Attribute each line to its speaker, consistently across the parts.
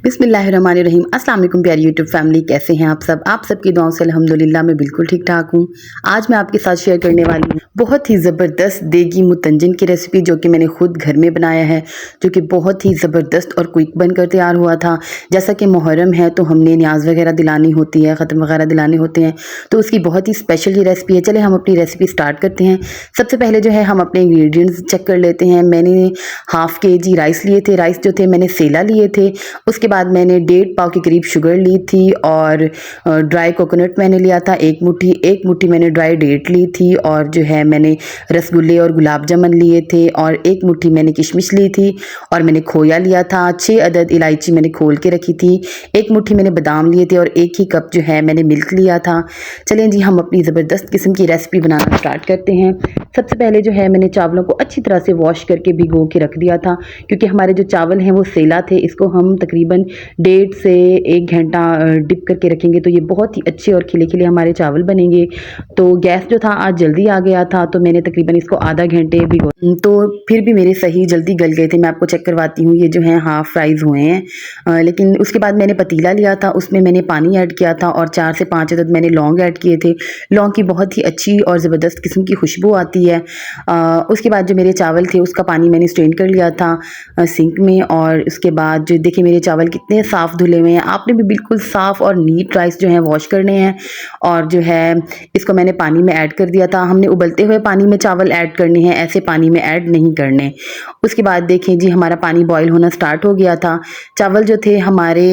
Speaker 1: बिस्मिल्लाहिर्रहमानिर्रहीम। अस्सलाम वालेकुम प्यारी यूट्यूब फैमिली, कैसे हैं आप सब? आप सबकी दुआओं से अल्हम्दुलिल्लाह मैं बिल्कुल ठीक ठाक हूँ। आज मैं आपके साथ शेयर करने वाली हूँ बहुत ही ज़बरदस्त देगी मुतंजन की रेसिपी, जो कि मैंने खुद घर में बनाया है, जो कि बहुत ही ज़बरदस्त और क्विक बनकर तैयार हुआ था। जैसा कि मुहर्रम है तो हमने न्याज वगैरह दिलानी होती है, ख़त्म वगैरह दिलाने होते हैं, तो उसकी बहुत ही स्पेशल ये रेसिपी है। चले हम अपनी रेसिपी स्टार्ट करते हैं। सबसे पहले जो है हम अपने इंग्रेडिएंट्स चेक कर लेते हैं। मैंने हाफ़ KG राइस लिए थे। राइस जो थे मैंने सेला लिए थे। उसके बाद मैंने 1.5 पाव के करीब शुगर ली थी और ड्राई कोकोनट मैंने लिया था एक मुट्ठी मैंने ड्राई डेट ली थी, और जो है मैंने रसगुल्ले और गुलाब जामुन लिए थे, और एक मुट्ठी मैंने किशमिश ली थी, और मैंने खोया लिया था। 6 अदद इलायची मैंने खोल के रखी थी। एक मुट्ठी मैंने बादाम लिए थे, और 1 ही कप जो है मैंने मिल्क लिया था। चलें जी, हम अपनी ज़बरदस्त किस्म की रेसिपी बनाना स्टार्ट करते हैं। सबसे पहले जो है मैंने चावलों को अच्छी तरह से वॉश करके भिगो के रख दिया था, क्योंकि हमारे जो चावल हैं वो सेला थे। इसको हम तकरीबन 1.5 से 1 घंटा डिप करके रखेंगे तो ये बहुत ही अच्छे और खिले खिले हमारे चावल बनेंगे। तो गैस जो था आज जल्दी आ गया था, तो मैंने तकरीबन इसको आधा घंटे भिगो, तो फिर भी मेरे सही जल्दी गल गए थे। मैं आपको चेक करवाती हूँ, ये जो है हाफ फ्राइज़ हुए हैं। लेकिन उसके बाद मैंने पतीला लिया था, उसमें मैंने पानी ऐड किया था, और 4 से 5 अदद मैंने लौंग ऐड किए थे। लौंग की बहुत ही अच्छी और ज़बरदस्त किस्म की खुशबू आती है। उसके बाद जो मेरे चावल थे उसका पानी मैंने स्ट्रेन कर लिया था सिंक में, और उसके बाद जो देखिए मेरे चावल कितने साफ़ धुले हुए हैं। आपने भी बिल्कुल साफ़ और नीट राइस जो है वॉश करने हैं, और जो है इसको मैंने पानी में ऐड कर दिया था। हमने उबलते हुए पानी में चावल ऐड करने हैं, ऐसे पानी में ऐड नहीं करने। उसके बाद देखें जी, हमारा पानी बॉईल होना स्टार्ट हो गया था। चावल जो थे हमारे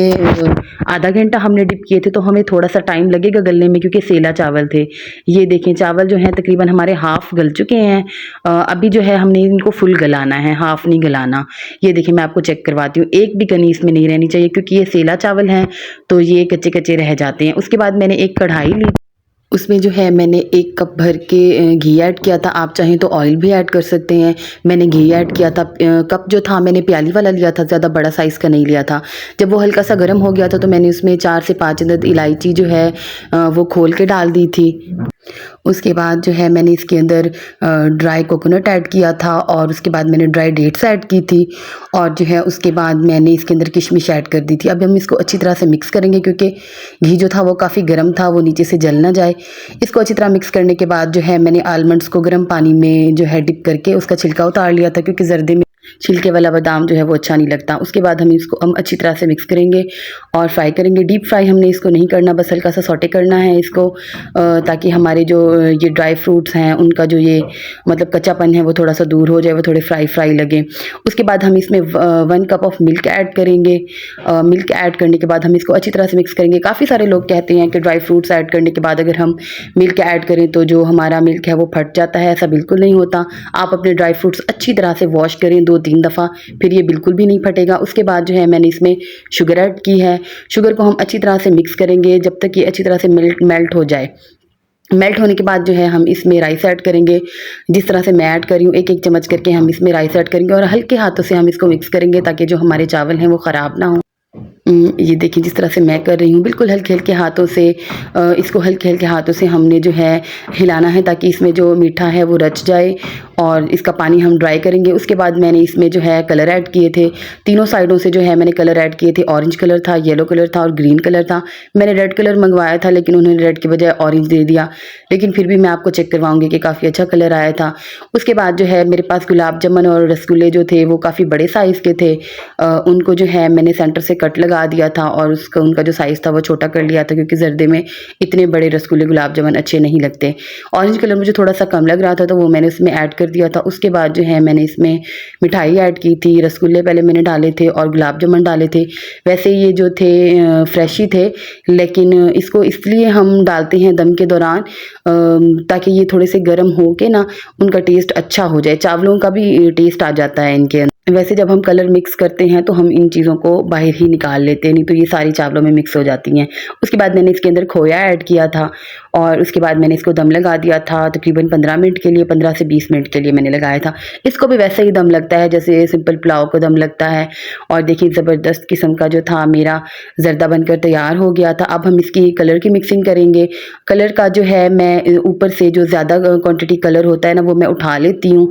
Speaker 1: आधा घंटा हमने डिप किए थे, तो हमें थोड़ा सा टाइम लगेगा गलने में, क्योंकि सेला चावल थे। ये देखें चावल जो हैं तकरीबन हमारे हाफ़ गल चुके हैं। अभी जो है हमने इनको फुल गलाना है, हाफ़ नहीं गलाना। ये देखिए मैं आपको चेक करवाती हूँ, एक भी कनी इसमें नहीं रहनी चाहिए, क्योंकि ये सेला चावल हैं तो ये कच्चे कच्चे रह जाते हैं। उसके बाद मैंने एक कढ़ाई ली, उसमें जो है मैंने 1 कप भर के घी ऐड किया था। आप चाहें तो ऑयल भी ऐड कर सकते हैं। मैंने घी ऐड किया था। कप जो था मैंने प्याली वाला लिया था, ज़्यादा बड़ा साइज़ का नहीं लिया था। जब वो हल्का सा गर्म हो गया था तो मैंने उसमें 4 से 5 अदद इलायची जो है वो खोल के डाल दी थी। उसके बाद जो है मैंने इसके अंदर ड्राई कोकोनट ऐड किया था, और उसके बाद मैंने ड्राई डेट्स ऐड की थी, और जो है उसके बाद मैंने इसके अंदर किशमिश ऐड कर दी थी। अब हम इसको अच्छी तरह से मिक्स करेंगे, क्योंकि घी जो था वो काफ़ी गर्म था, वो नीचे से जल ना जाए। इसको अच्छी तरह मिक्स करने के बाद जो है मैंने आलमंड्स को गर्म पानी में जो है डिप करके उसका छिलका उतार लिया था, क्योंकि जर्दे में छिलके वाला बादाम जो है वो अच्छा नहीं लगता। उसके बाद हम अच्छी तरह से मिक्स करेंगे और फ्राई करेंगे। डीप फ्राई हमने इसको नहीं करना, बस हल्का सा सौटे करना है इसको, ताकि हमारे जो ये ड्राई फ्रूट्स हैं उनका जो ये मतलब कच्चापन है वो थोड़ा सा दूर हो जाए, वो थोड़े फ्राई लगे। उसके बाद हम इसमें 1 कप ऑफ मिल्क ऐड करेंगे। मिल्क ऐड करने के बाद हम इसको अच्छी तरह से मिक्स करेंगे। काफ़ी सारे लोग कहते हैं कि ड्राई फ्रूट्स ऐड करने के बाद अगर हम मिल्क ऐड करें तो जो हमारा मिल्क है वो फट जाता है। ऐसा बिल्कुल नहीं होता। आप अपने ड्राई फ्रूट्स अच्छी तरह से वॉश करें 2-3 दफ़ा, फिर ये बिल्कुल भी नहीं फटेगा। उसके बाद जो है मैंने इसमें शुगर ऐड की है। शुगर को हम अच्छी तरह से मिक्स करेंगे जब तक ये अच्छी तरह से मेल्ट हो जाए। मेल्ट होने के बाद जो है हम इसमें राइस ऐड करेंगे। जिस तरह से मैं ऐड कर रही हूँ, 1-1 चम्मच करके हम इसमें राइस ऐड करेंगे, और हल्के हाथों से हम इसको मिक्स करेंगे ताकि जो हमारे चावल हैं वो ख़राब ना हो। ये देखिए जिस तरह से मैं कर रही हूँ, बिल्कुल हल्के हल्के हाथों से इसको हल्के हल्के हाथों से हमने जो है हिलाना है, ताकि इसमें जो मीठा है वो रच जाए, और इसका पानी हम ड्राई करेंगे। उसके बाद मैंने इसमें जो है कलर ऐड किए थे। तीनों साइडों से जो है मैंने कलर ऐड किए थे। ऑरेंज कलर था, येलो कलर था, और ग्रीन कलर था। मैंने रेड कलर मंगवाया था, लेकिन उन्होंने रेड के बजाय ऑरेंज दे दिया, लेकिन फिर भी मैं आपको चेक करवाऊंगी कि काफ़ी अच्छा कलर आया था। उसके बाद जो है मेरे पास गुलाब जामुन और रसगुल्ले जो थे वो काफ़ी बड़े साइज़ के थे। उनको जो है मैंने सेंटर से कट लगा दिया था, और उनका जो साइज़ था वो छोटा कर लिया था, क्योंकि जर्दे में इतने बड़े रसगुल्ले गुलाब जामुन अच्छे नहीं लगते। ऑरेंज कलर मुझे थोड़ा सा कम लग रहा था, तो वो मैंने उसमें ऐड कर दिया था। उसके बाद जो है मैंने इसमें मिठाई ऐड की थी। रसगुल्ले पहले मैंने डाले थे और गुलाब जामुन डाले थे। वैसे ये जो थे फ्रेश ही थे, लेकिन इसको इसलिए हम डालते हैं दम के दौरान ताकि ये थोड़े से गर्म हो के ना उनका टेस्ट अच्छा हो जाए। चावलों का भी टेस्ट आ जाता है इनके अंदर। वैसे जब हम कलर मिक्स करते हैं तो हम इन चीज़ों को बाहर ही निकाल लेते हैं, नहीं तो ये सारी चावलों में मिक्स हो जाती हैं। उसके बाद मैंने इसके अंदर खोया ऐड किया था, और उसके बाद मैंने इसको दम लगा दिया था तकरीबन 15 मिनट के लिए। 15 से 20 मिनट के लिए मैंने लगाया था। इसको भी वैसे ही दम लगता है जैसे सिंपल पुलाव को दम लगता है। और देखिए ज़बरदस्त किस्म का जो था मेरा ज़र्दा बनकर तैयार हो गया था। अब हम इसकी कलर की मिक्सिंग करेंगे। कलर का जो है मैं ऊपर से जो ज़्यादा क्वांटिटी कलर होता है ना, वो मैं उठा लेती हूँ